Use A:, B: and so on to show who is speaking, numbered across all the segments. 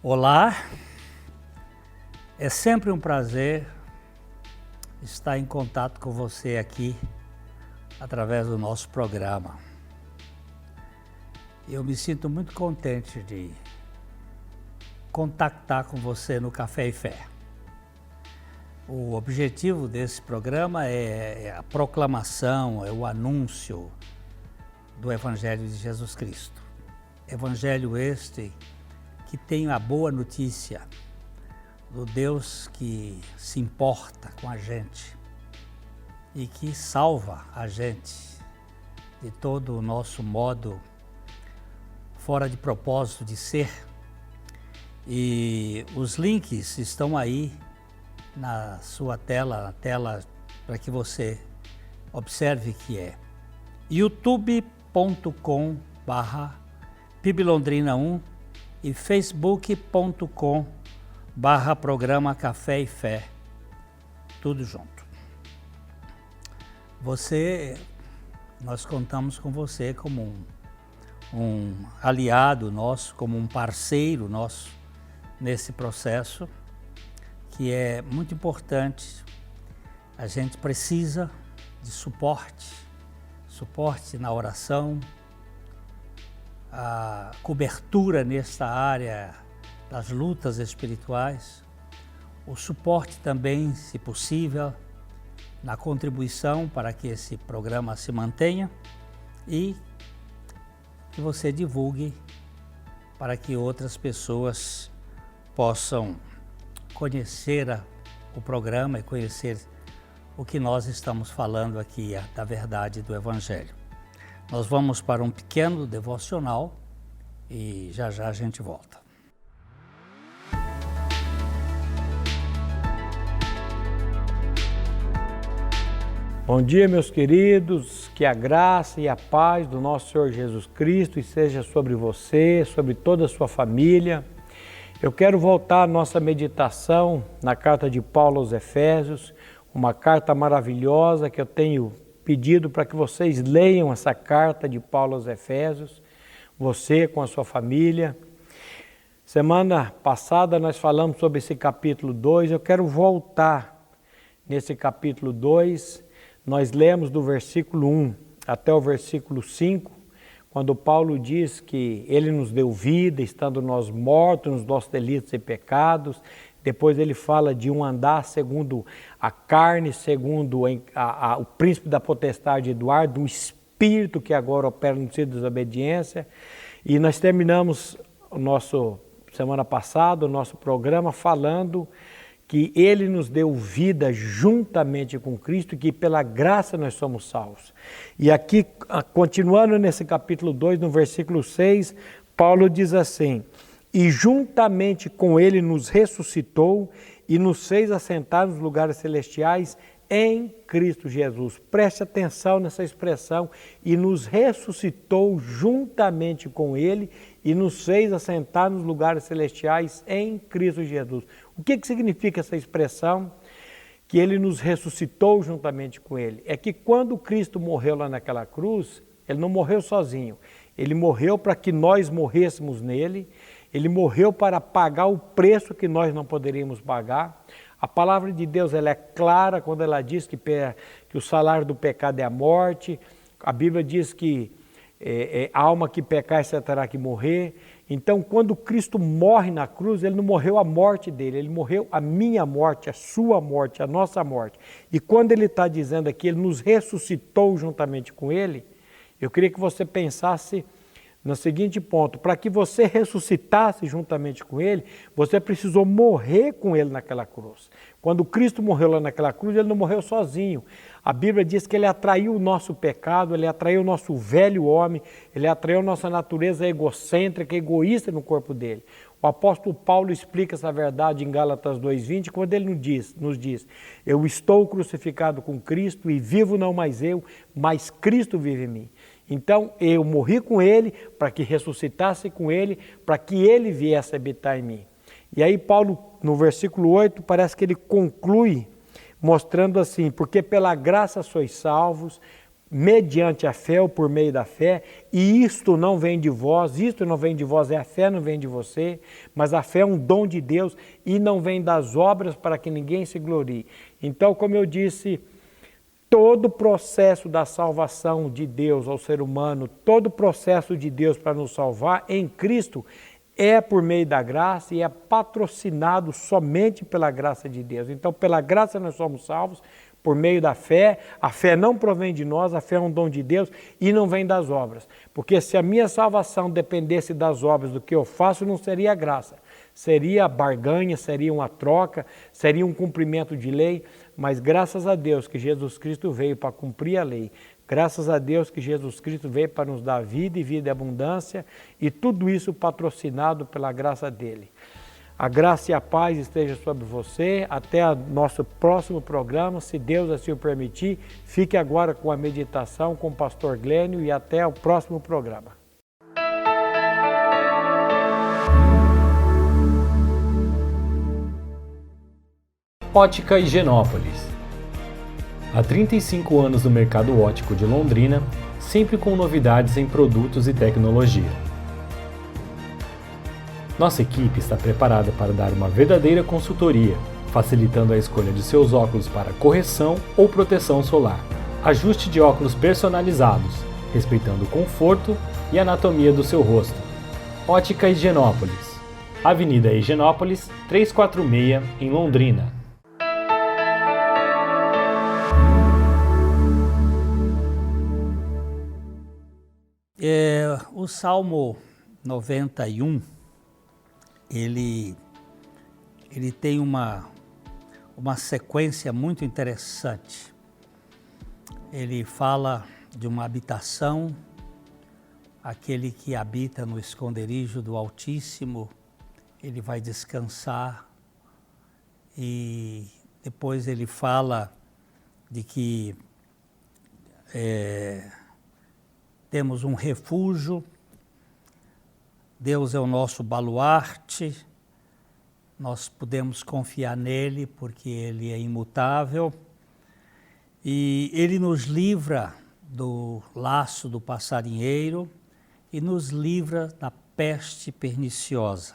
A: Olá, é sempre um prazer estar em contato com você aqui através do nosso programa. Eu me sinto muito contente de contactar com você no Café e Fé. O objetivo desse programa é a proclamação, é o anúncio do Evangelho de Jesus Cristo. Evangelho este que tem a boa notícia do Deus que se importa com a gente e que salva a gente de todo o nosso modo fora de propósito de ser. E os links estão aí na sua tela, para que você observe que é youtube.com/PIBLondrina1 e facebook.com/programa Café e Fé, tudo junto. Nós contamos com você como um aliado nosso, como um parceiro nosso nesse processo, que é muito importante. A gente precisa de suporte na oração, a cobertura nesta área das lutas espirituais, o suporte também, se possível, na contribuição para que esse programa se mantenha e que você divulgue para que outras pessoas possam conhecer o programa e conhecer o que nós estamos falando aqui, da verdade do Evangelho. Nós vamos para um pequeno devocional e já a gente volta.
B: Bom dia, meus queridos, que a graça e a paz do nosso Senhor Jesus Cristo esteja sobre você, sobre toda a sua família. Eu quero voltar à nossa meditação na carta de Paulo aos Efésios, uma carta maravilhosa que eu tenho pedido para que vocês leiam essa carta de Paulo aos Efésios, você com a sua família. Semana passada nós falamos sobre esse capítulo 2, eu quero voltar nesse capítulo 2, nós lemos do versículo 1 até o versículo 5, quando Paulo diz que ele nos deu vida, estando nós mortos nos nossos delitos e pecados. Depois ele fala de um andar segundo a carne, segundo o príncipe da potestade do ar, do espírito que agora opera no sentido de desobediência. E nós terminamos semana passada, o nosso programa falando que ele nos deu vida juntamente com Cristo e que pela graça nós somos salvos. E aqui, continuando nesse capítulo 2, no versículo 6, Paulo diz assim: e juntamente com ele nos ressuscitou e nos fez assentar nos lugares celestiais em Cristo Jesus. Preste atenção nessa expressão, e nos ressuscitou juntamente com ele e nos fez assentar nos lugares celestiais em Cristo Jesus. O que significa essa expressão? Que ele nos ressuscitou juntamente com ele. É que quando Cristo morreu lá naquela cruz, ele não morreu sozinho. Ele morreu para que nós morrêssemos nele. Ele morreu para pagar o preço que nós não poderíamos pagar. A palavra de Deus ela é clara quando ela diz que o salário do pecado é a morte. A Bíblia diz que a alma que pecar, você terá que morrer. Então, quando Cristo morre na cruz, ele não morreu a morte dele, ele morreu a minha morte, a sua morte, a nossa morte. E quando ele está dizendo aqui, ele nos ressuscitou juntamente com ele, eu queria que você pensasse no seguinte ponto: para que você ressuscitasse juntamente com ele, você precisou morrer com ele naquela cruz. Quando Cristo morreu lá naquela cruz, ele não morreu sozinho. A Bíblia diz que ele atraiu o nosso pecado, ele atraiu o nosso velho homem, ele atraiu a nossa natureza egocêntrica, egoísta no corpo dele. O apóstolo Paulo explica essa verdade em Gálatas 2:20, quando ele nos diz: eu estou crucificado com Cristo e vivo não mais eu, mas Cristo vive em mim. Então, eu morri com ele para que ressuscitasse com ele, para que ele viesse habitar em mim. E aí Paulo, no versículo 8, parece que ele conclui mostrando assim: porque pela graça sois salvos, mediante a fé ou por meio da fé, e isto não vem de vós, é a fé, não vem de você, mas a fé é um dom de Deus e não vem das obras para que ninguém se glorie. Então, como eu disse, todo o processo da salvação de Deus ao ser humano, todo o processo de Deus para nos salvar em Cristo é por meio da graça e é patrocinado somente pela graça de Deus. Então, pela graça nós somos salvos, por meio da fé. A fé não provém de nós, a fé é um dom de Deus e não vem das obras. Porque se a minha salvação dependesse das obras do que eu faço, não seria graça. Seria barganha, seria uma troca, seria um cumprimento de lei. Mas graças a Deus que Jesus Cristo veio para cumprir a lei. Graças a Deus que Jesus Cristo veio para nos dar vida e vida e abundância. E tudo isso patrocinado pela graça dele. A graça e a paz estejam sobre você. Até o nosso próximo programa, se Deus assim o permitir. Fique agora com a meditação com o pastor Glênio e até o próximo programa.
C: Ótica Higienópolis. Há 35 anos no mercado óptico de Londrina, sempre com novidades em produtos e tecnologia. Nossa equipe está preparada para dar uma verdadeira consultoria, facilitando a escolha de seus óculos para correção ou proteção solar. Ajuste de óculos personalizados, respeitando o conforto e anatomia do seu rosto. Ótica Higienópolis. Avenida Higienópolis, 346, em Londrina.
A: O Salmo 91, ele tem uma sequência muito interessante. Ele fala de uma habitação, aquele que habita no esconderijo do Altíssimo, ele vai descansar, e depois ele fala de que temos um refúgio, Deus é o nosso baluarte, nós podemos confiar nele porque ele é imutável e ele nos livra do laço do passarinheiro e nos livra da peste perniciosa.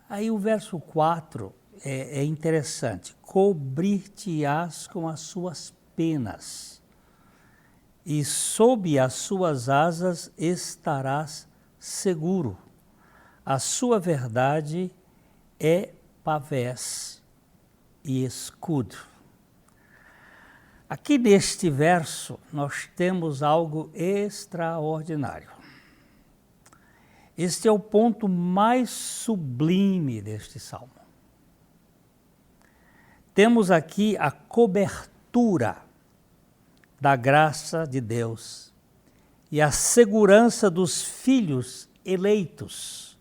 A: Aí o verso 4 é interessante: cobrir-te-ás com as suas penas e sob as suas asas estarás seguro. A sua verdade é pavés e escudo. Aqui neste verso nós temos algo extraordinário. Este é o ponto mais sublime deste salmo. Temos aqui a cobertura da graça de Deus e a segurança dos filhos eleitos,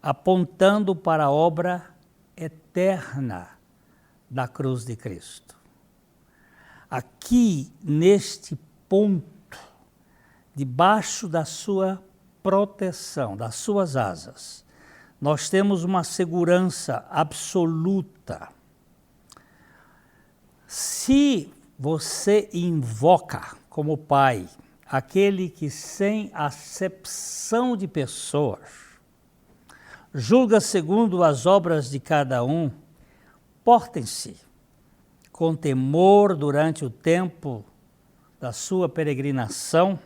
A: apontando para a obra eterna da cruz de Cristo. Aqui, neste ponto, debaixo da sua proteção, das suas asas, nós temos uma segurança absoluta. Se você invoca como pai aquele que, sem acepção de pessoas, julga segundo as obras de cada um, portem-se com temor durante o tempo da sua peregrinação,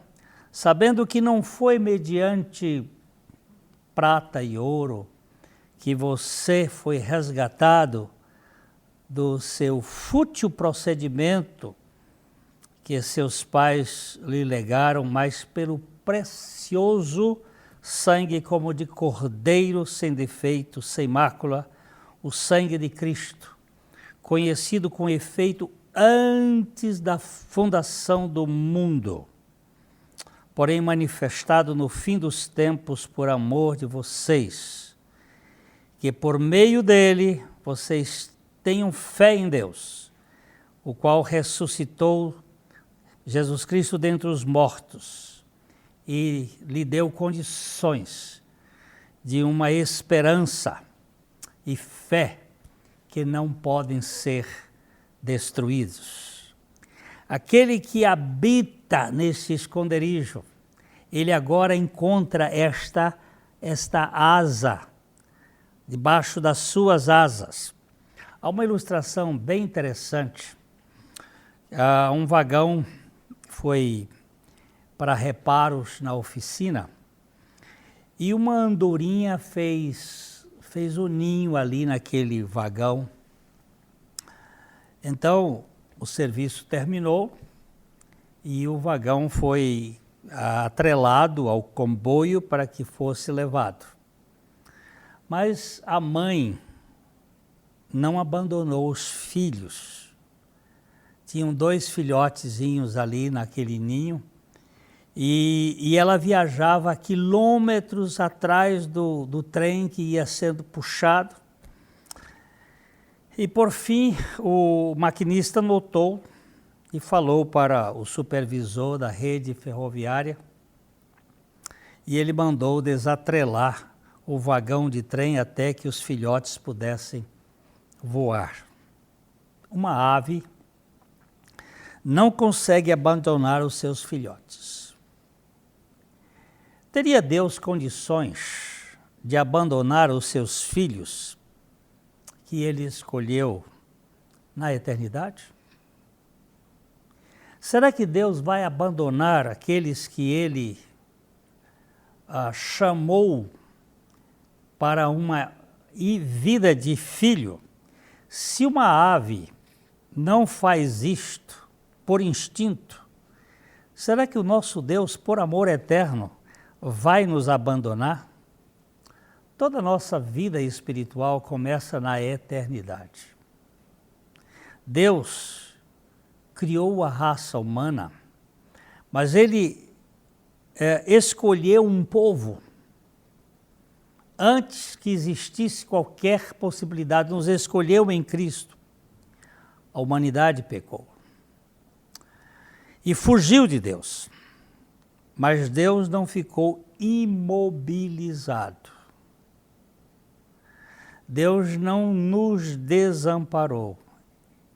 A: sabendo que não foi mediante prata e ouro que você foi resgatado do seu fútil procedimento que seus pais lhe legaram, mas pelo precioso sangue como de cordeiro sem defeito, sem mácula, o sangue de Cristo, conhecido com efeito antes da fundação do mundo, porém manifestado no fim dos tempos por amor de vocês, que por meio dele vocês tenham fé em Deus, o qual ressuscitou Jesus Cristo dentre os mortos e lhe deu condições de uma esperança e fé que não podem ser destruídos. Aquele que habita nesse esconderijo, ele agora encontra esta asa, debaixo das suas asas. Há uma ilustração bem interessante. Um vagão foi para reparos na oficina e uma andorinha fez o ninho ali naquele vagão. Então, o serviço terminou e o vagão foi atrelado ao comboio para que fosse levado. Mas a mãe não abandonou os filhos. Tinham 2 filhotezinhos ali naquele ninho e ela viajava quilômetros atrás do trem que ia sendo puxado. E por fim o maquinista notou e falou para o supervisor da rede ferroviária e ele mandou desatrelar o vagão de trem até que os filhotes pudessem voar. Uma ave não consegue abandonar os seus filhotes. Teria Deus condições de abandonar os seus filhos que ele escolheu na eternidade? Será que Deus vai abandonar aqueles que ele chamou para uma vida de filho? Se uma ave não faz isto por instinto, será que o nosso Deus, por amor eterno, vai nos abandonar? Toda a nossa vida espiritual começa na eternidade. Deus criou a raça humana, mas ele escolheu um povo antes que existisse qualquer possibilidade, nos escolheu em Cristo. A humanidade pecou e fugiu de Deus, mas Deus não ficou imobilizado. Deus não nos desamparou.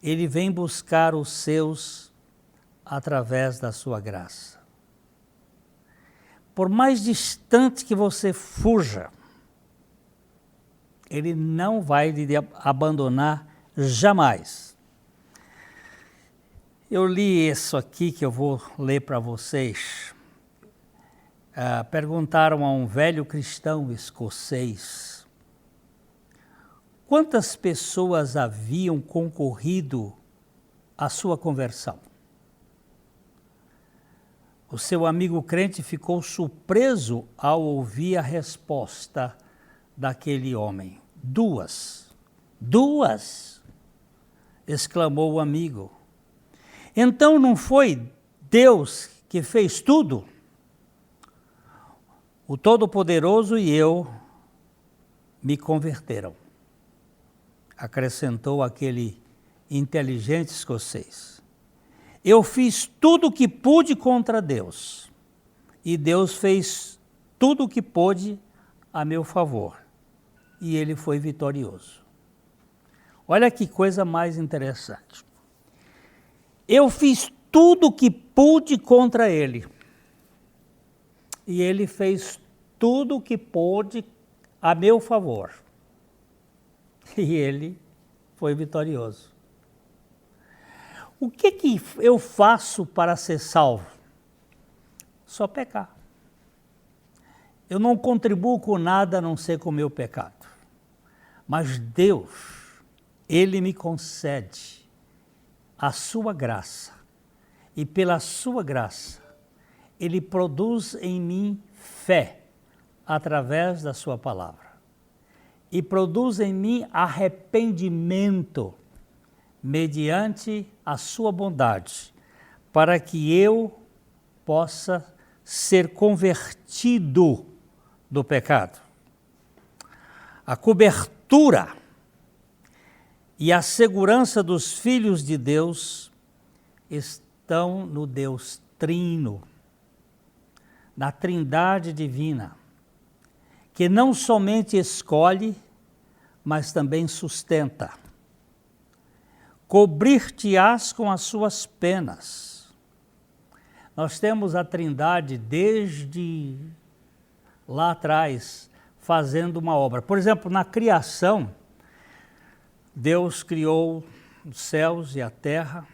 A: Ele vem buscar os seus através da sua graça. Por mais distante que você fuja, Ele não vai lhe abandonar jamais. Eu li isso aqui que eu vou ler para vocês. Perguntaram a um velho cristão escocês quantas pessoas haviam concorrido à sua conversão. O seu amigo crente ficou surpreso ao ouvir a resposta daquele homem. 2! Exclamou o amigo. Então não foi Deus que fez tudo? O Todo-Poderoso e eu me converteram, acrescentou aquele inteligente escocês. Eu fiz tudo o que pude contra Deus, e Deus fez tudo o que pôde a meu favor, e ele foi vitorioso. Olha que coisa mais interessante. Eu fiz tudo o que pude contra ele, e ele fez tudo o que pôde a meu favor, e ele foi vitorioso. O que eu faço para ser salvo? Só pecar. Eu não contribuo com nada a não ser com o meu pecado. Mas Deus, Ele me concede a sua graça. E pela sua graça, Ele produz em mim fé através da sua palavra. E produz em mim arrependimento mediante a sua bondade, para que eu possa ser convertido do pecado. A cobertura e a segurança dos filhos de Deus estão no Deus Trino, na Trindade Divina, que não somente escolhe, mas também sustenta. cobrir-te-ás com as suas penas. Nós temos a Trindade desde lá atrás, fazendo uma obra. Por exemplo, na criação, Deus criou os céus e a terra.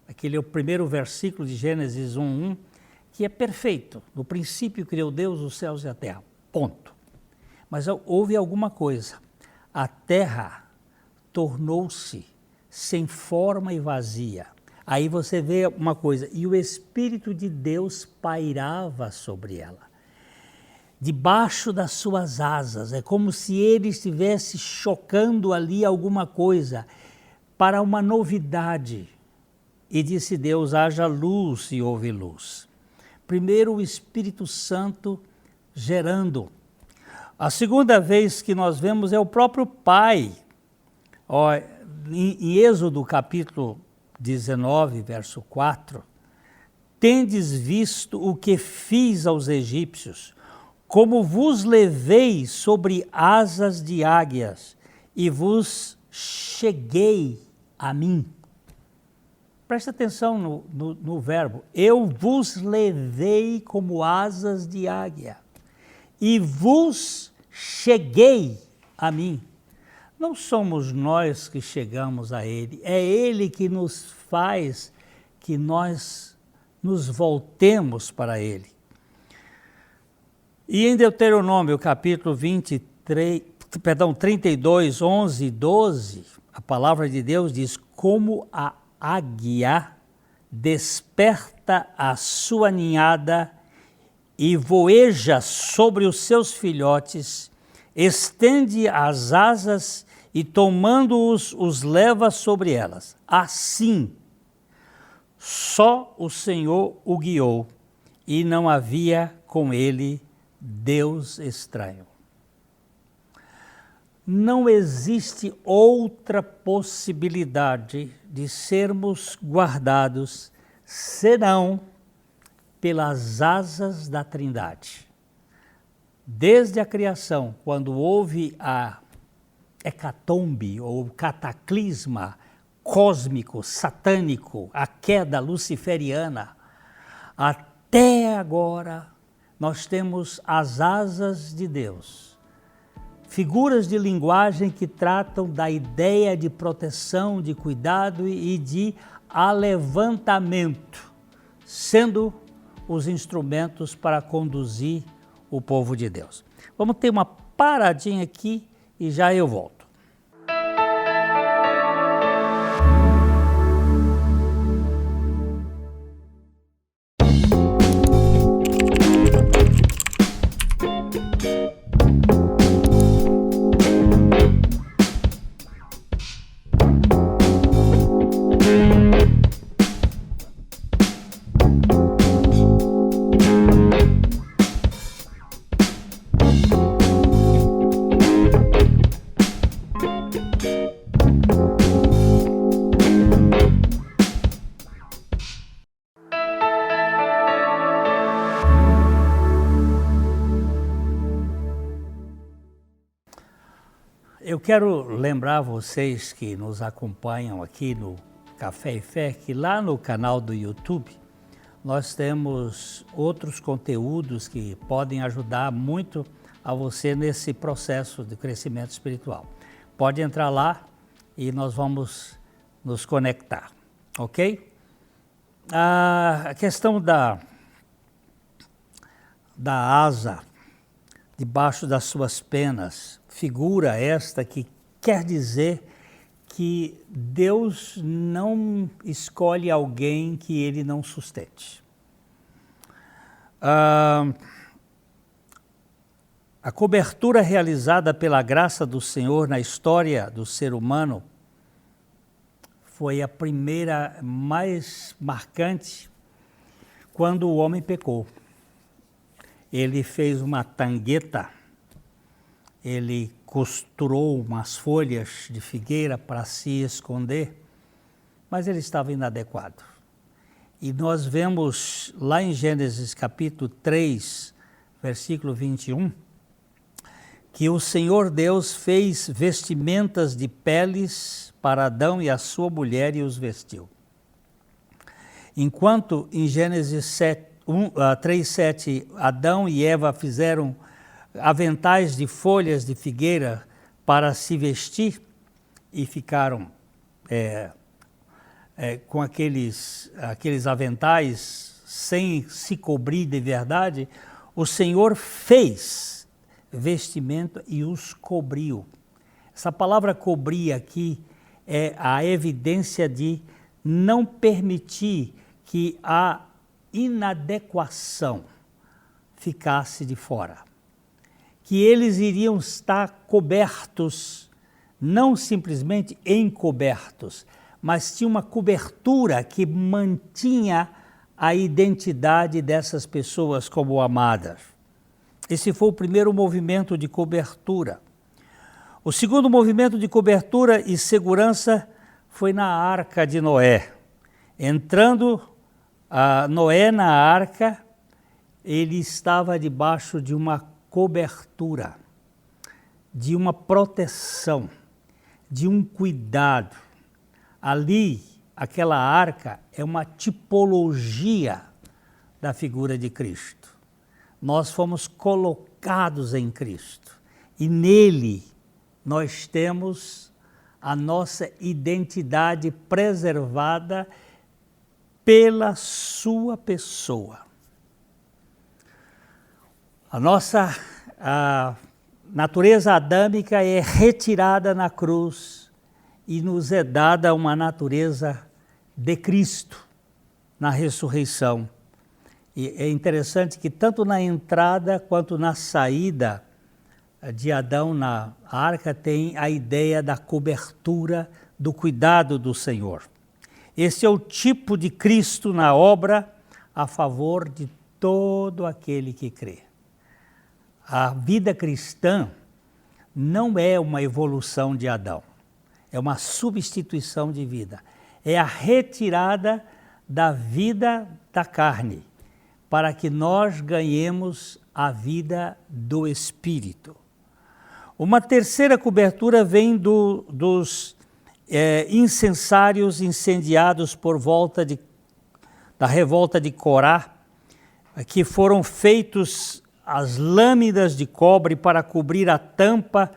A: Aquele é o primeiro versículo de Gênesis 1:1, que é perfeito. No princípio criou Deus os céus e a terra. Ponto. Mas houve alguma coisa. A terra tornou-se sem forma e vazia. Aí você vê uma coisa, e o Espírito de Deus pairava sobre ela. Debaixo das suas asas, é como se ele estivesse chocando ali alguma coisa para uma novidade. E disse Deus, haja luz e houve luz. Primeiro o Espírito Santo gerando. A segunda vez que nós vemos é o próprio Pai. Em Êxodo capítulo 19, verso 4, tendes visto o que fiz aos egípcios, como vos levei sobre asas de águias e vos cheguei a mim. Presta atenção no verbo. Eu vos levei como asas de águia e vos cheguei a mim. Não somos nós que chegamos a Ele, é Ele que nos faz que nós nos voltemos para Ele. E em Deuteronômio, capítulo 32, 11 e 12, a palavra de Deus diz, como a águia desperta a sua ninhada e voeja sobre os seus filhotes, estende as asas e tomando-os, os leva sobre elas. Assim, só o Senhor o guiou e não havia com ele Deus estranho. Não existe outra possibilidade de sermos guardados senão pelas asas da Trindade. Desde a criação, quando houve a hecatombe ou cataclisma cósmico, satânico, a queda luciferiana, até agora nós temos as asas de Deus. Figuras de linguagem que tratam da ideia de proteção, de cuidado e de alevantamento, sendo os instrumentos para conduzir o povo de Deus. Vamos ter uma paradinha aqui e já eu volto. Eu quero lembrar vocês que nos acompanham aqui no Café e Fé, que lá no canal do YouTube nós temos outros conteúdos que podem ajudar muito a você nesse processo de crescimento espiritual. Pode entrar lá e nós vamos nos conectar, ok? A questão da asa debaixo das suas penas, figura esta que quer dizer que Deus não escolhe alguém que ele não sustente. A cobertura realizada pela graça do Senhor na história do ser humano foi a primeira mais marcante quando o homem pecou. Ele fez uma tangueta, ele costurou umas folhas de figueira para se esconder, mas ele estava inadequado. E nós vemos lá em Gênesis capítulo 3, versículo 21, que o Senhor Deus fez vestimentas de peles para Adão e a sua mulher e os vestiu. Enquanto em Gênesis 3:7 Adão e Eva fizeram aventais de folhas de figueira para se vestir e ficaram com aqueles aventais sem se cobrir de verdade, o Senhor fez vestimento e os cobriu. Essa palavra cobrir aqui é a evidência de não permitir que a inadequação ficasse de fora. Que eles iriam estar cobertos, não simplesmente encobertos, mas tinha uma cobertura que mantinha a identidade dessas pessoas como amadas. Esse foi o primeiro movimento de cobertura. O segundo movimento de cobertura e segurança foi na arca de Noé. Entrando Noé na arca, ele estava debaixo de uma cobertura, de uma proteção, de um cuidado. Ali, aquela arca é uma tipologia da figura de Cristo. Nós fomos colocados em Cristo e nele nós temos a nossa identidade preservada pela sua pessoa. A nossa natureza adâmica é retirada na cruz e nos é dada uma natureza de Cristo na ressurreição. E é interessante que tanto na entrada quanto na saída de Adão na arca tem a ideia da cobertura, do cuidado do Senhor. Esse é o tipo de Cristo na obra a favor de todo aquele que crê. A vida cristã não é uma evolução de Adão, é uma substituição de vida. É a retirada da vida da carne, para que nós ganhemos a vida do Espírito. Uma terceira cobertura vem dos incensários incendiados por volta da revolta de Corá, que foram feitos as lâminas de cobre para cobrir a tampa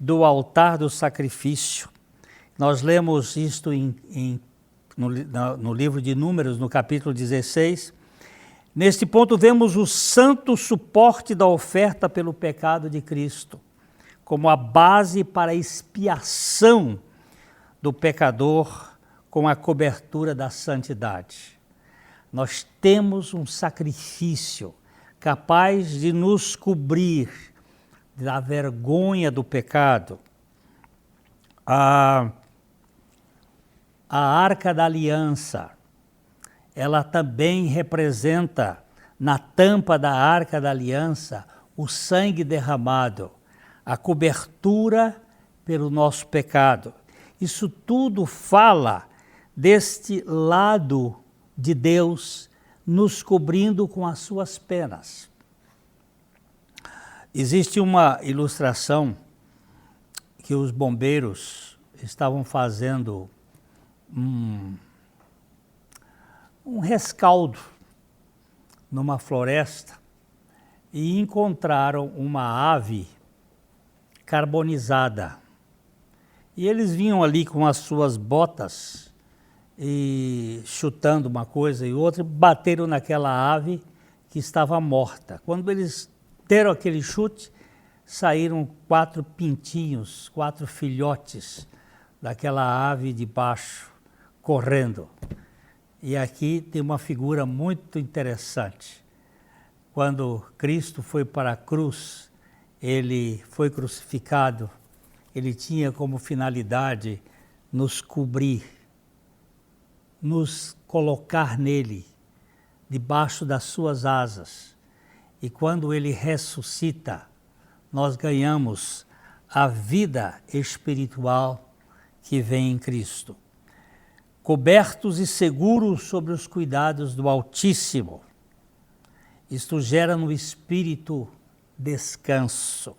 A: do altar do sacrifício. Nós lemos isto no livro de Números, no capítulo 16. Neste ponto vemos o santo suporte da oferta pelo pecado de Cristo, como a base para a expiação do pecador com a cobertura da santidade. Nós temos um sacrifício capaz de nos cobrir da vergonha do pecado. A Arca da Aliança, ela também representa na tampa da Arca da Aliança o sangue derramado, a cobertura pelo nosso pecado. Isso tudo fala deste lado de Deus nos cobrindo com as suas penas. Existe uma ilustração que os bombeiros estavam fazendo um rescaldo numa floresta e encontraram uma ave carbonizada. E eles vinham ali com as suas botas e chutando uma coisa e outra, bateram naquela ave que estava morta. Quando eles deram aquele chute, saíram 4 pintinhos, 4 filhotes daquela ave de baixo, correndo. E aqui tem uma figura muito interessante. Quando Cristo foi para a cruz, ele foi crucificado, ele tinha como finalidade nos cobrir, nos colocar nele, debaixo das suas asas. E quando ele ressuscita, nós ganhamos a vida espiritual que vem em Cristo. Cobertos e seguros sobre os cuidados do Altíssimo. Isto gera no espírito descanso.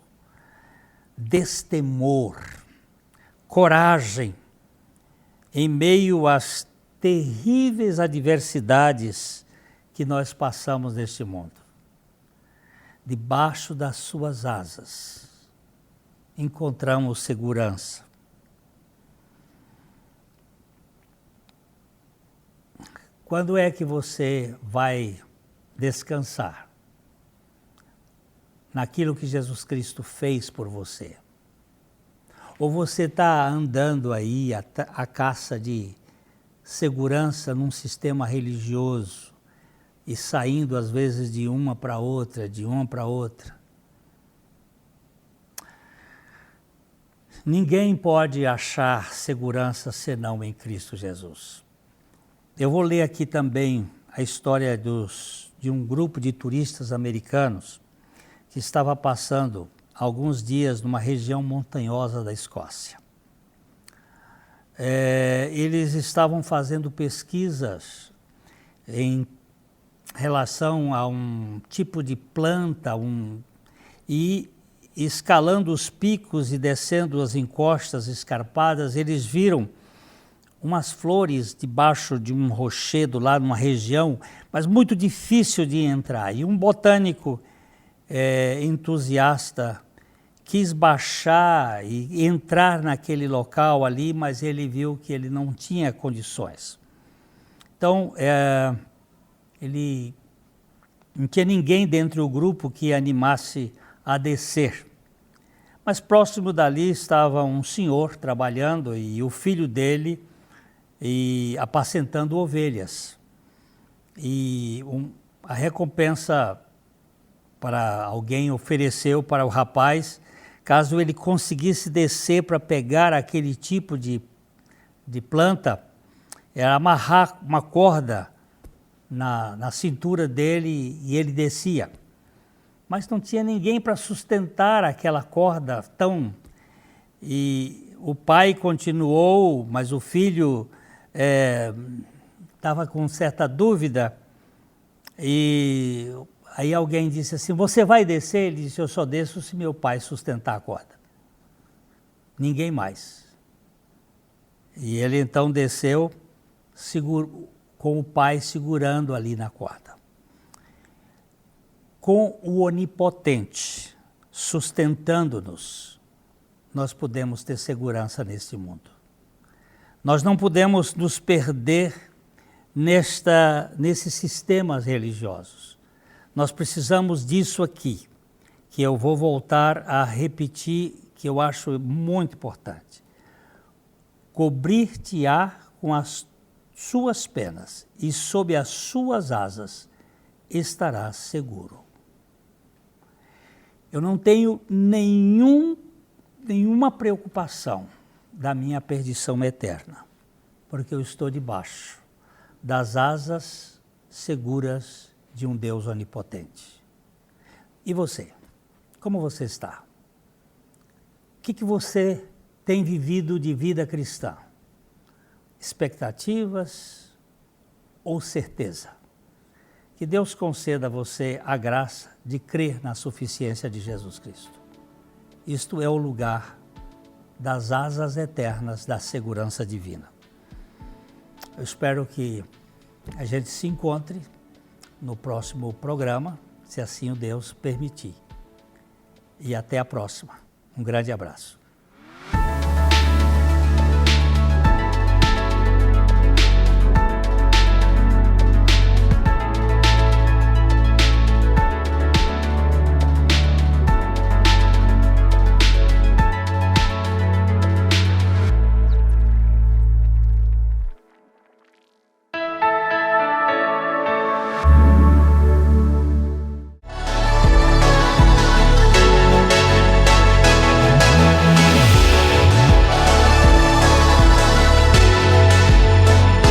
A: destemor, coragem em meio às terríveis adversidades que nós passamos neste mundo. Debaixo das suas asas encontramos segurança. Quando é que você vai descansar naquilo que Jesus Cristo fez por você? Ou você está andando aí à caça de segurança num sistema religioso e saindo às vezes de uma para outra, de uma para outra? Ninguém pode achar segurança senão em Cristo Jesus. Eu vou ler aqui também a história de um grupo de turistas americanos que estava passando alguns dias numa região montanhosa da Escócia. Eles estavam fazendo pesquisas em relação a um tipo de planta e escalando os picos e descendo as encostas escarpadas, eles viram umas flores debaixo de um rochedo lá numa região, mas muito difícil de entrar. E um botânico entusiasta quis baixar e entrar naquele local ali, mas ele viu que ele não tinha condições. Então, ele não tinha ninguém dentro do grupo que animasse a descer. Mas próximo dali estava um senhor trabalhando e o filho dele apacentando ovelhas. E a recompensa para alguém ofereceu para o rapaz, caso ele conseguisse descer para pegar aquele tipo de planta, era amarrar uma corda na cintura dele e ele descia. Mas não tinha ninguém para sustentar aquela corda E o pai continuou, mas o filho estava com certa dúvida. E aí alguém disse assim, você vai descer? Ele disse, eu só desço se meu pai sustentar a corda. Ninguém mais. E ele então desceu com o pai segurando ali na corda. Com o Onipotente sustentando-nos, nós podemos ter segurança neste mundo. Nós não podemos nos perder nesses sistemas religiosos. Nós precisamos disso aqui, que eu vou voltar a repetir, que eu acho muito importante. Cobrir-te-á com as suas penas e sob as suas asas estarás seguro. Eu não tenho nenhuma preocupação da minha perdição eterna, porque eu estou debaixo das asas seguras de um Deus onipotente. E você? Como você está? O que você tem vivido de vida cristã? Expectativas ou certeza? Que Deus conceda a você a graça de crer na suficiência de Jesus Cristo. Isto é o lugar das asas eternas da segurança divina. Eu espero que a gente se encontre no próximo programa, se assim o Deus permitir. E até a próxima. Um grande abraço.